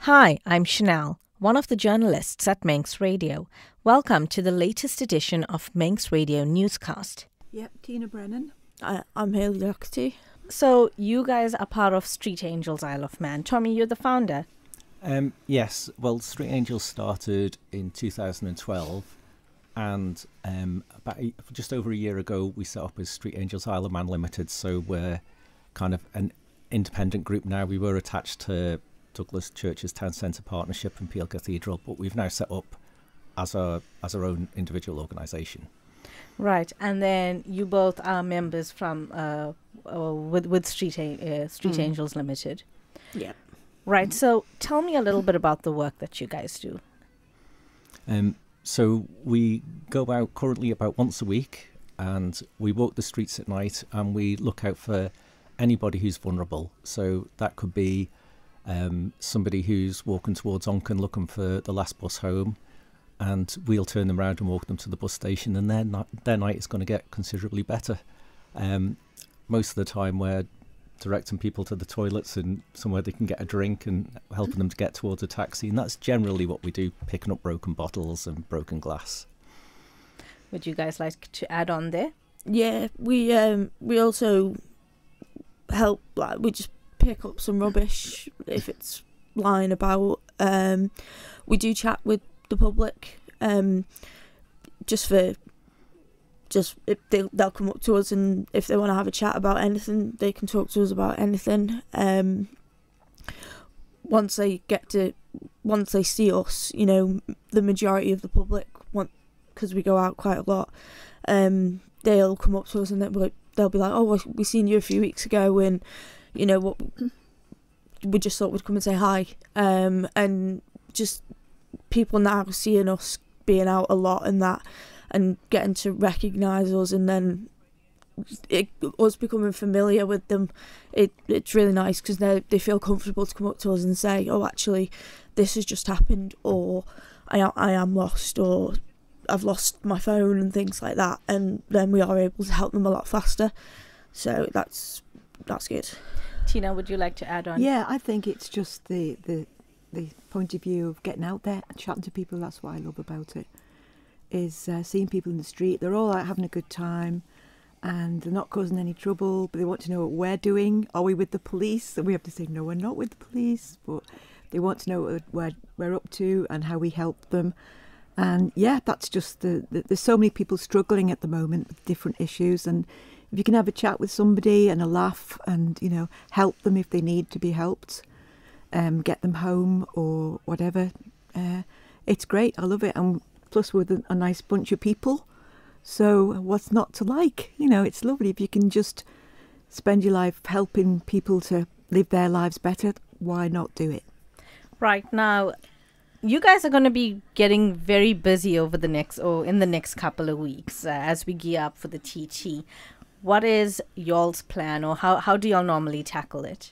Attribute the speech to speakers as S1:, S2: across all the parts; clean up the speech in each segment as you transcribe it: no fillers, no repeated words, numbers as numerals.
S1: Hi, I'm Chanelle, one of the journalists at Manx Radio. Welcome to the latest edition of Manx Radio Newscast.
S2: Yep, Tina Brennan.
S3: I'm Hayley.
S1: So you guys are part of Street Angels Isle of Man. Tommy, you're the founder.
S4: Yes, well, Street Angels started in 2012, and just over a year ago we set up as Street Angels Isle of Man Limited, so we're kind of an independent group now. We were attached to Douglas Church's Town Centre Partnership and Peel Cathedral, but we've now set up as our own individual organisation.
S1: Right, and then you both are members from with Street Angels Limited.
S3: Yeah.
S1: Right, so tell me a little bit about the work that you guys do.
S4: So we go out currently about once a week, and we walk the streets at night, and we look out for anybody who's vulnerable. So that could be somebody who's walking towards Onken looking for the last bus home, and we'll turn them around and walk them to the bus station, and their night is going to get considerably better. Most of the time we're directing people to the toilets and somewhere they can get a drink and helping them to get towards a taxi, and that's generally what we do, picking up broken bottles and broken glass.
S1: Would you guys like to add on there?
S3: Yeah, we also help, like, we just pick up some rubbish if it's lying about. We do chat with the public, if they'll come up to us, and if they want to have a chat about anything, they can talk to us about anything. Once they see us, you know, the majority of the public because we go out quite a lot, they'll come up to us and they'll be like, "Oh, we seen you a few weeks ago, and you know what, we just thought we'd come and say hi." And just people now seeing us being out a lot and that, and getting to recognise us, and then us becoming familiar with them, it's really nice, because they feel comfortable to come up to us and say, "Oh, actually, this has just happened," or I am lost, or I've lost my phone, and things like that, and then we are able to help them a lot faster. So that's good.
S1: Tina, would you like to add on?
S2: Yeah, I think it's just the point of view of getting out there and chatting to people. That's what I love about it, is seeing people in the street. They're all out having a good time, and they're not causing any trouble, but they want to know what we're doing. Are we with the police? And we have to say, no, we're not with the police, but they want to know what we're up to and how we help them. And yeah, that's just there's so many people struggling at the moment with different issues, and if you can have a chat with somebody and a laugh, and you know, help them if they need to be helped, get them home or whatever, it's great. I love it. And plus we're a nice bunch of people, so what's not to like? You know, it's lovely if you can just spend your life helping people to live their lives better. Why not do it?
S1: Right, now you guys are going to be getting very busy in the next couple of weeks as we gear up for the TT. What is y'all's plan, or how do y'all normally tackle it?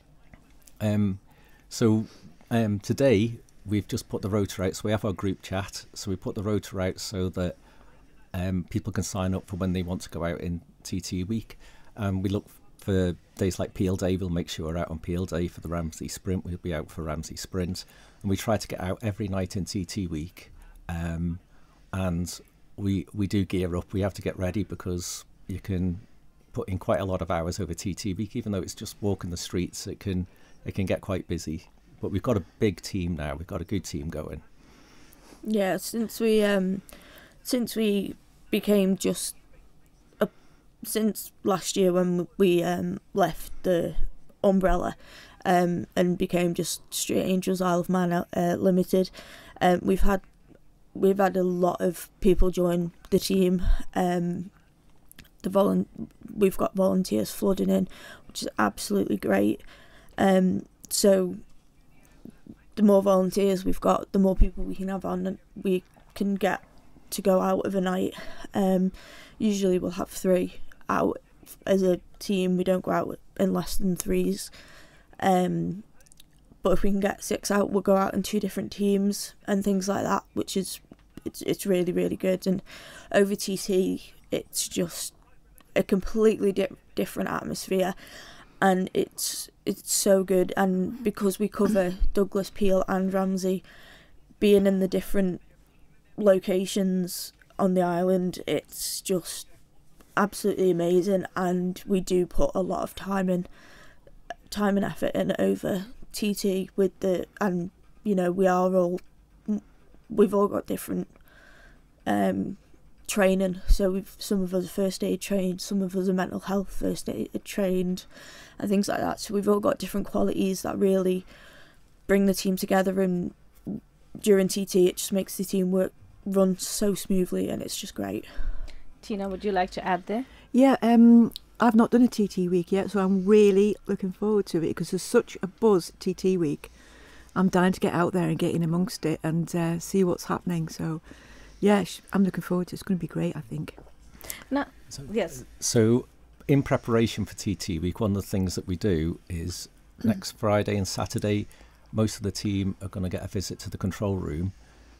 S4: Today we've just put the rota out, so we have our group chat. So we put the rota out so that people can sign up for when they want to go out in TT week. We look for days like Peel Day. We'll make sure we're out on Peel Day for the Ramsey Sprint. We'll be out for Ramsey Sprint, and we try to get out every night in TT week. And we do gear up. We have to get ready, because you can put in quite a lot of hours over TT week. Even though it's just walking the streets, it can get quite busy. But we've got a big team now. We've got a good team going.
S3: Yeah, since we became just since last year, when we left the umbrella and became just Street Angels Isle of Man Limited, we've had a lot of people join the team. We've got volunteers flooding in, which is absolutely great. So the more volunteers we've got, the more people we can have on, and we can get to go out of a night. Usually we'll have 3 out as a team. We don't go out in less than 3s. But if we can get 6 out, we'll go out in 2 different teams and things like that, which is it's really, really good. And over TT, it's just a completely different atmosphere. and it's so good. And because we cover Douglas, Peel and Ramsey, being in the different locations on the island, it's just absolutely amazing. And we do put a lot of time and effort in over TT with the, and you know, we've all got different training. So some of us are first aid trained, some of us are mental health first aid trained, and things like that. So we've all got different qualities that really bring the team together, and during TT it just makes the team run so smoothly, and it's just great.
S1: Tina, would you like to add there?
S2: Yeah, I've not done a TT week yet, so I'm really looking forward to it because there's such a buzz TT week. I'm dying to get out there and get in amongst it and see what's happening. So, yeah, I'm looking forward to it. It's going to be great, I think.
S1: Yes.
S4: So, in preparation for TT week, one of the things that we do is next Friday and Saturday, most of the team are going to get a visit to the control room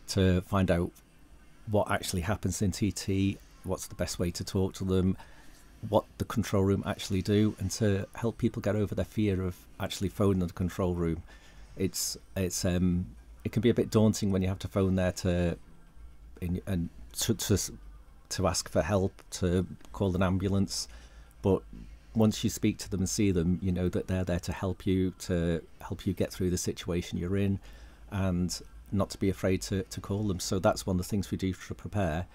S4: to find out what actually happens in TT, what's the best way to talk to them, what the control room actually do, and to help people get over their fear of actually phoning the control room. It can be a bit daunting when you have to phone there to ask for help, to call an ambulance, but once you speak to them and see them, you know that they're there to help you get through the situation you're in, and not to be afraid to call them. So that's one of the things we do to prepare.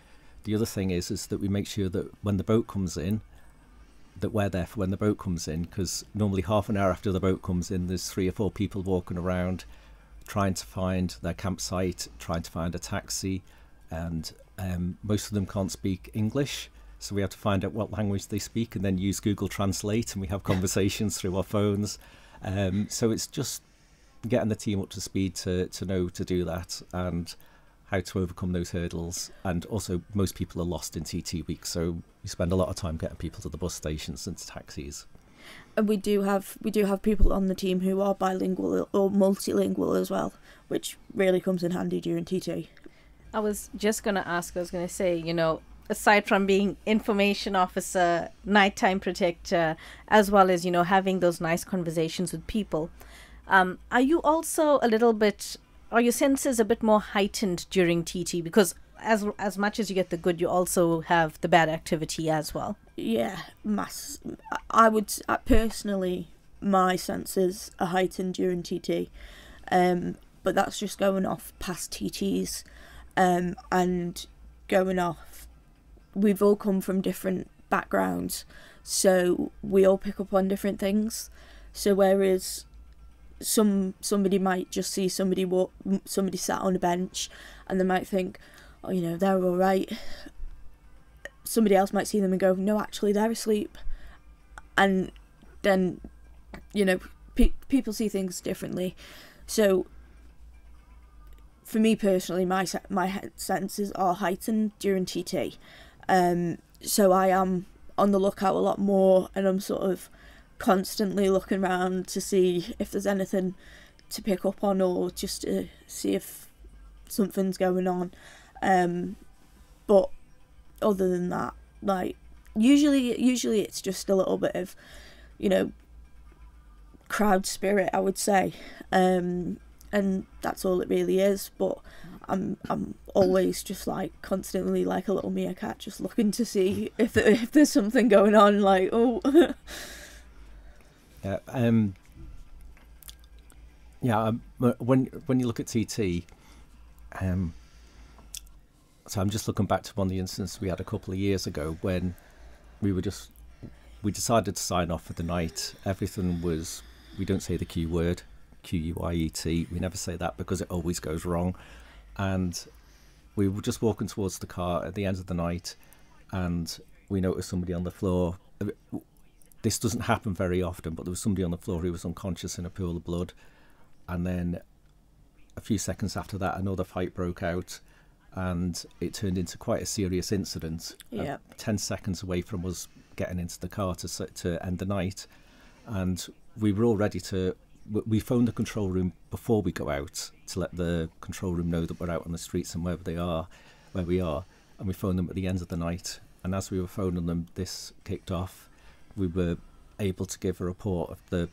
S4: The other thing is that we make sure that when the boat comes in, that we're there for when the boat comes in, because normally half an hour after the boat comes in, there's 3 or 4 people walking around trying to find their campsite, trying to find a taxi, and most of them can't speak English, so we have to find out what language they speak and then use Google Translate, and we have conversations through our phones. So it's just getting the team up to speed to know to do that and how to overcome those hurdles. And also, most people are lost in TT week, so we spend a lot of time getting people to the bus stations and to taxis.
S3: And we do have people on the team who are bilingual or multilingual as well, which really comes in handy during TT.
S1: I was going to say, you know, aside from being information officer, nighttime protector, as well as, you know, having those nice conversations with people, are you also are your senses a bit more heightened during TT? Because as much as you get the good, you also have the bad activity as well.
S3: Yeah, I would personally, my senses are heightened during TT, but that's just going off past TTs, and going off. We've all come from different backgrounds, so we all pick up on different things. So whereas somebody might just see somebody sat on a bench, and they might think, oh, you know, they're all right. Somebody else might see them and go, no, actually, they're asleep. And then, you know, people see things differently. So, for me personally, my senses are heightened during TT. So I am on the lookout a lot more, and I'm sort of constantly looking around to see if there's anything to pick up on, or just to see if something's going on. But other than that, like usually it's just a little bit of, you know, crowd spirit, I would say, and that's all it really is. But I'm always just like constantly like a little meerkat, just looking to see if there's something going on. Like, oh.
S4: Yeah. When you look at TT, so I'm just looking back to one of the incidents we had a couple of years ago when we decided to sign off for the night. Everything was, we don't say the Q word, Q-U-I-E-T. We never say that because it always goes wrong. And we were just walking towards the car at the end of the night, and we noticed somebody on the floor. This doesn't happen very often, but there was somebody on the floor who was unconscious in a pool of blood. And then a few seconds after that, another fight broke out, and it turned into quite a serious incident.
S3: Yeah.
S4: 10 seconds away from us getting into the car to end the night. And we were all ready to... We phoned the control room before we go out to let the control room know that we're out on the streets and where we are. And we phoned them at the end of the night. And as we were phoning them, this kicked off. We were able to give a report of the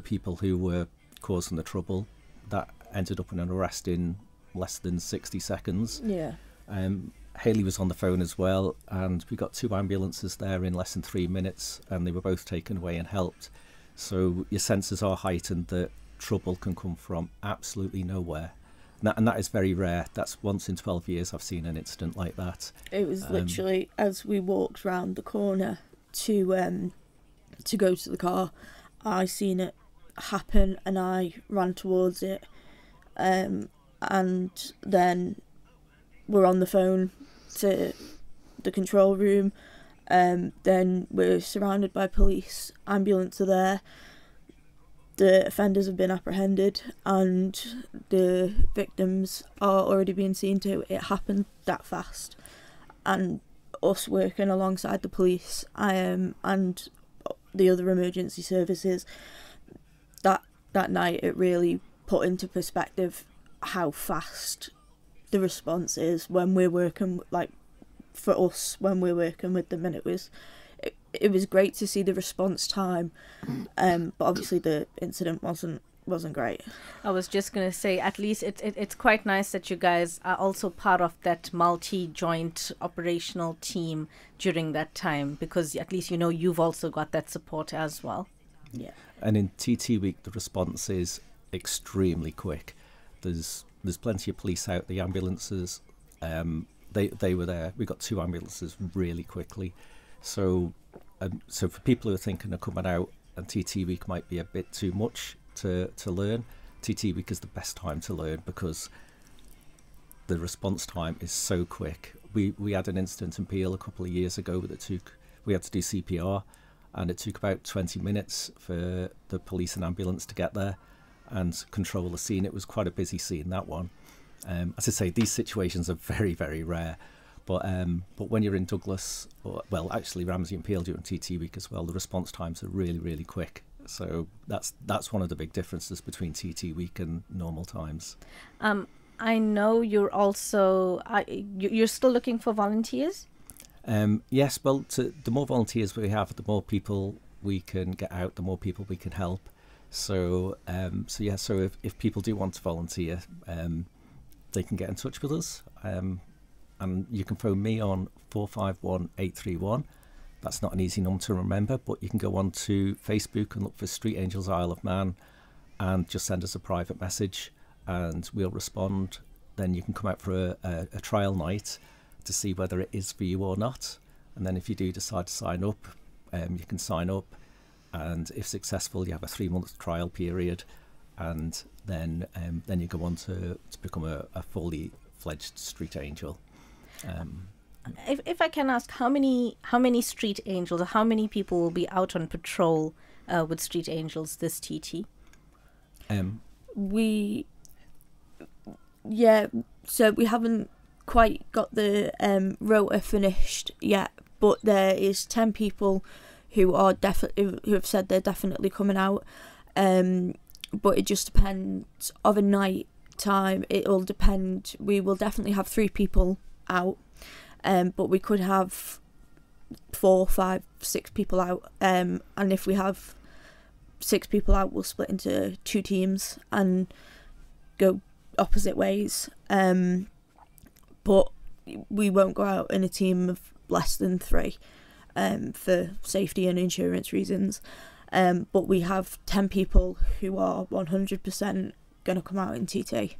S4: people who were causing the trouble. That ended up in an arrest in less than 60 seconds.
S3: Yeah.
S4: Hayley was on the phone as well, and we got 2 ambulances there in less than 3 minutes, and they were both taken away and helped. So your senses are heightened that trouble can come from absolutely nowhere. And that is very rare. That's once in 12 years I've seen an incident like that.
S3: It was literally as we walked round the corner to go to the car, I seen it happen and I ran towards it, and then we're on the phone to the control room. Then we're surrounded by police, ambulance are there, the offenders have been apprehended and the victims are already being seen to. It happened that fast, and us working alongside the police and the other emergency services, that night it really put into perspective how fast the response is when we're working, like for us when we're working with them. And it was great to see the response time, but obviously the incident wasn't great.
S1: I was just going to say, at least it's quite nice that you guys are also part of that multi-joint operational team during that time, because at least you've also got that support as well.
S3: Yeah.
S4: And in TT week, the response is extremely quick. There's plenty of police out. The ambulances, they were there. We got 2 ambulances really quickly. So for people who are thinking of coming out, and TT week might be a bit too much to learn, TT week is the best time to learn because the response time is so quick. We had an incident in Peel a couple of years ago we had to do CPR, and it took about 20 minutes for the police and ambulance to get there and control the scene. It was quite a busy scene, that one. As I say, these situations are very, very rare. But when you're in Douglas, actually Ramsey and Peel during TT week as well, the response times are really, really quick. So that's one of the big differences between TT week and normal times.
S1: I know you're also you're still looking for volunteers.
S4: Yes, well, the more volunteers we have, the more people we can get out, the more people we can help. So if people do want to volunteer, they can get in touch with us. And you can phone me on 451 831. That's not an easy number to remember, but you can go on to Facebook and look for Street Angels Isle of Man and just send us a private message and we'll respond. Then you can come out for a trial night to see whether it is for you or not. And then if you do decide to sign up, you can sign up. And if successful, you have a 3-month trial period. And then you go on to become a fully fledged street angel.
S1: If I can ask, how many street angels, or how many people will be out on patrol with street angels this TT?
S3: So we haven't quite got the rota finished yet, but there is 10 people who have said they're definitely coming out. But it just depends of a night time. It'll depend. We will definitely have 3 people out, but we could have 4, 5, 6 people out, and if we have 6 people out, we'll split into 2 teams and go opposite ways, but we won't go out in a team of less than 3 for safety and insurance reasons, but we have 10 people who are 100% going to come out in TT.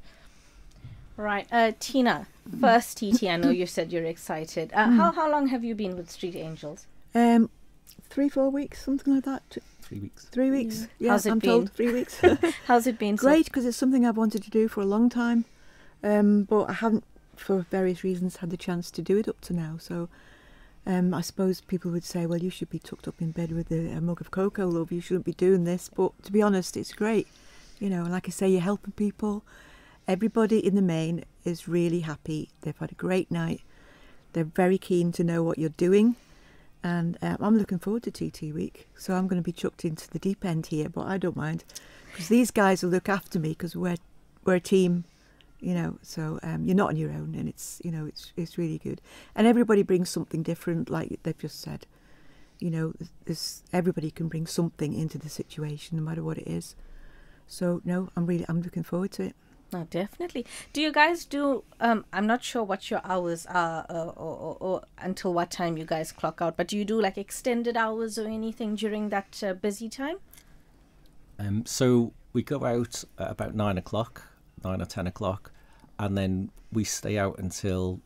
S1: Right. Tina, first TT, I know you said you're excited. How long have you been with Street Angels?
S2: 3-4 weeks, something like that.
S4: 3 weeks.
S2: 3 weeks. Yeah,
S1: How's it
S2: I'm
S1: been?
S2: told 3 weeks.
S1: How's it been?
S2: Great, because it's something I've wanted to do for a long time, but I haven't, for various reasons, had the chance to do it up to now. So I suppose people would say, well, you should be tucked up in bed with a mug of cocoa, love. You shouldn't be doing this. But to be honest, it's great. And like I say, you're helping people. Everybody in the main is really happy. They've had a great night. They're very keen to know what you're doing. And I'm looking forward to TT week. So I'm going to be chucked into the deep end here, but I don't mind. Because these guys will look after me because we're a team, so you're not on your own, and it's really good. And everybody brings something different, like they've just said. you know, everybody can bring something into the situation, no matter what it is. So no, I'm looking forward to it.
S1: No, definitely. Do you guys do, I'm not sure what your hours are or until what time you guys clock out, but do you do like extended hours or anything during that busy time?
S4: So we go out at about 9 or 10 o'clock, and then we stay out until,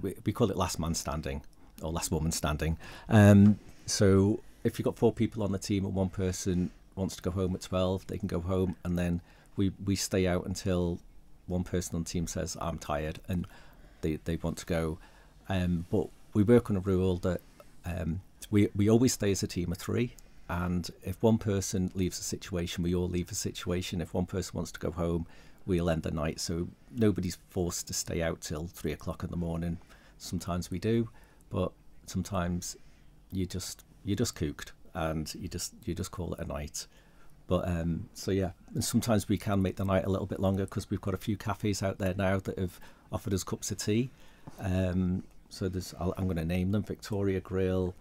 S4: we call it last man standing or last woman standing. So if you've got 4 people on the team and one person wants to go home at 12, they can go home, and then we stay out until one person on the team says, I'm tired, and they want to go. But we work on a rule that we always stay as a team of 3. And if one person leaves a situation, we all leave a situation. If one person wants to go home, we'll end the night. So nobody's forced to stay out till 3 o'clock in the morning. Sometimes we do, but sometimes you're just cooked and you just call it a night. But so yeah, and sometimes we can make the night a little bit longer because we've got a few cafes out there now that have offered us cups of tea. So I'm going to name them: Victoria Grill.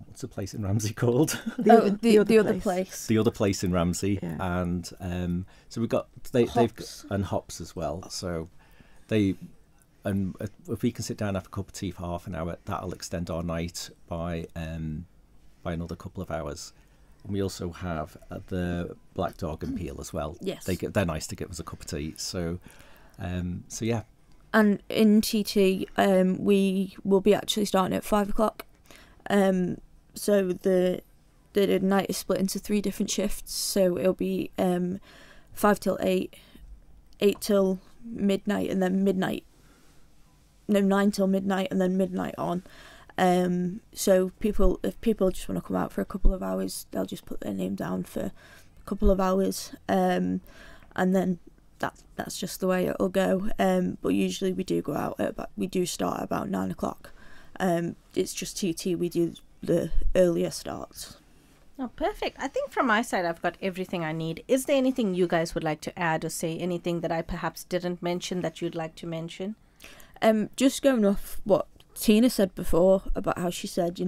S4: What's the place in Ramsey called?
S3: The other place.
S4: The other place in Ramsey,
S2: yeah.
S4: And so we've got they've got, and Hops as well. So if we can sit down and have a cup of tea for half an hour, that'll extend our night by another couple of hours. And we also have the Black Dog and Peel as well.
S3: Yes,
S4: they're nice to give us a cup of tea. So yeah.
S3: And in TT, we will be actually starting at 5 o'clock. So the night is split into 3 different shifts. So it'll be 5 till 8, 8 till midnight, and then 9 till midnight, and then midnight on. So if people just want to come out for a couple of hours, they'll just put their name down for a couple of hours, and then that's just the way it'll go. But usually we do go out we do start at about 9 o'clock. It's just TT, we do the earlier starts.
S1: Oh, perfect. I think from my side, I've got everything I need. Is there anything you guys would like to add or say? Anything that I perhaps didn't mention that you'd like to mention?
S3: Just going off what Tina said before about how she said,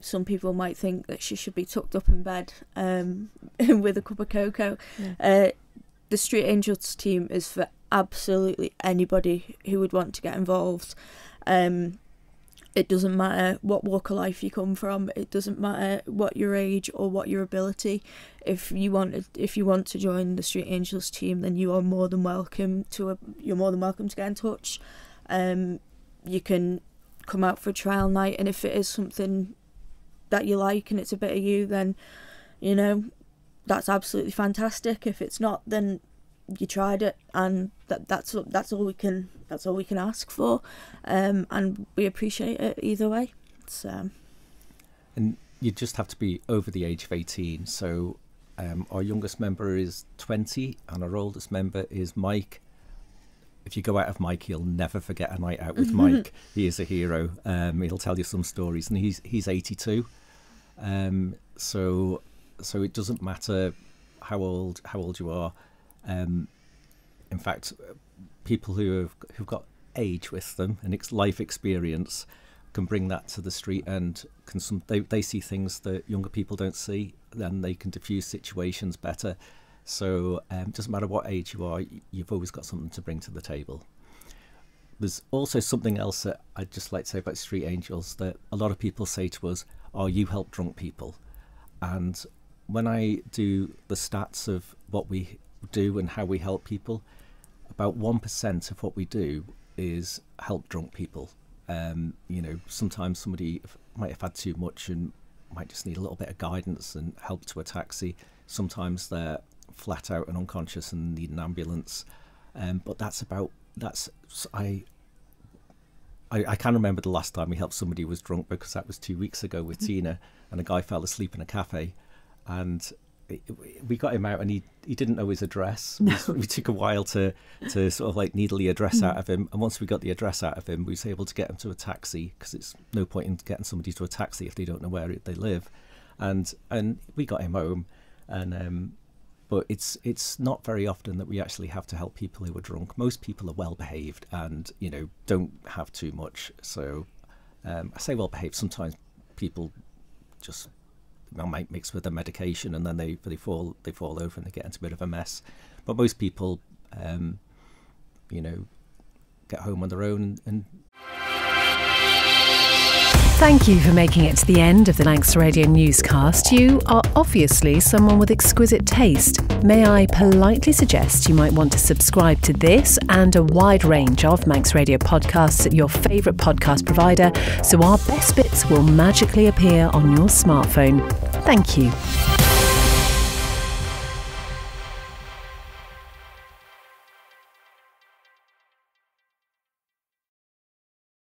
S3: some people might think that she should be tucked up in bed with a cup of cocoa. Yeah. The Street Angels team is for absolutely anybody who would want to get involved. It doesn't matter what walk of life you come from. It doesn't matter what your age or what your ability. If you want to join the Street Angels team, then you are more than welcome to get in touch. You can come out for a trial night, and if it is something that you like and it's a bit of you, then that's absolutely fantastic. If it's not, then you tried it, and that's all we can ask for, and we appreciate it either way. So,
S4: and you just have to be over the age of 18. So our youngest member is 20 and our oldest member is Mike. If you go out of Mike, you'll never forget a night out with Mike. He is a hero. He'll tell you some stories, and he's 82. So it doesn't matter how old you are. In fact, people who've got age with them and life experience can bring that to the street, and they see things that younger people don't see, then they can diffuse situations better. So it doesn't matter what age you are, you've always got something to bring to the table. There's also something else that I'd just like to say about Street Angels, that a lot of people say to us, "Oh, you help drunk people." And when I do the stats of what we do and how we help people, about 1% of what we do is help drunk people. Sometimes somebody might have had too much and might just need a little bit of guidance and help to a taxi. Sometimes they're flat out and unconscious and need an ambulance. But I can't remember the last time we helped somebody who was drunk, because that was 2 weeks ago with Tina, and a guy fell asleep in a cafe, and we got him out, and he didn't know his address. We took a while to sort of like needle the address out of him, and once we got the address out of him, we was able to get him to a taxi, because it's no point in getting somebody to a taxi if they don't know where they live, and we got him home, and but it's not very often that we actually have to help people who are drunk. Most people are well behaved and don't have too much, so I say well behaved. Sometimes people just might mix with the medication, and then they fall over and they get into a bit of a mess. But most people, get home on their own. And
S5: thank you for making it to the end of the Manx Radio newscast. You are obviously someone with exquisite taste. May I politely suggest you might want to subscribe to this and a wide range of Manx Radio podcasts at your favourite podcast provider, so our best bits will magically appear on your smartphone. Thank you.